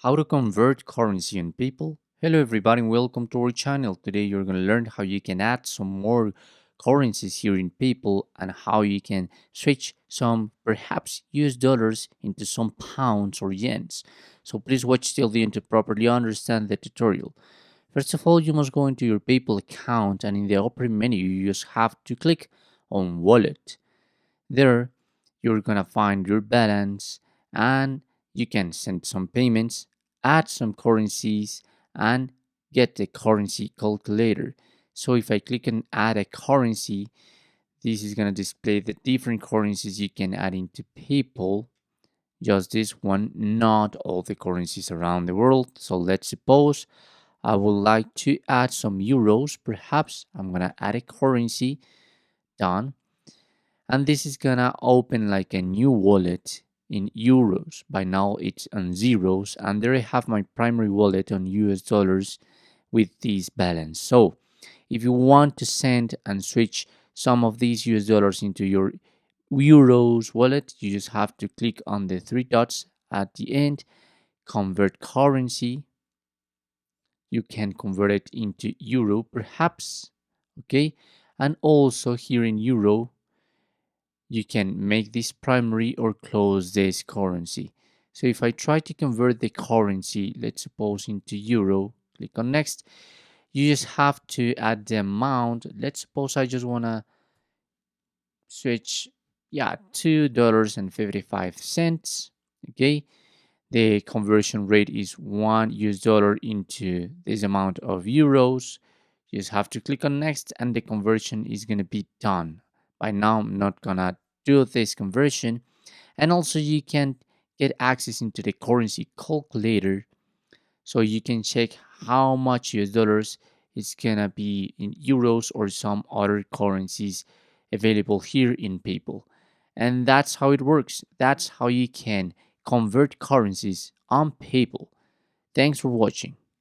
How to convert currency on people. Hello everybody and welcome to our channel. Today you're going to learn how you can add some more currencies here in people and how you can switch some perhaps US dollars into some pounds or yens. So please watch till the end to properly understand the tutorial. First of all, you must go into your PayPal account and in the upper menu you just have to click on wallet. There, you're gonna find your balance and you can send some payments, add some currencies, and get the currency calculator. So if I click on add a currency, this is gonna display the different currencies you can add into PayPal. Just this one, not all the currencies around the world. So let's suppose I would like to add some euros. Perhaps I'm gonna add a currency. Done, and this is gonna open like a new wallet in euros. By now it's on zeros, and there I have my primary wallet on US dollars with this balance. So if you want to send and switch some of these US dollars into your euros wallet, you just have to click on the three dots at the end, convert currency. You can convert it into euro perhaps, okay? And also here in euro you can make this primary or close this currency. So if I try to convert the currency, let's suppose into euro, click on next, you just have to add the amount. Let's suppose I just want to switch, yeah, $2.55. Okay, the conversion rate is $1 into this amount of euros. You just have to click on next and the conversion is going to be done. By now, I'm not gonna do this conversion. And also you can get access into the currency calculator so you can check how much US dollars is gonna be in euros or some other currencies available here in PayPal. And that's how it works. That's how you can convert currencies on PayPal. Thanks for watching.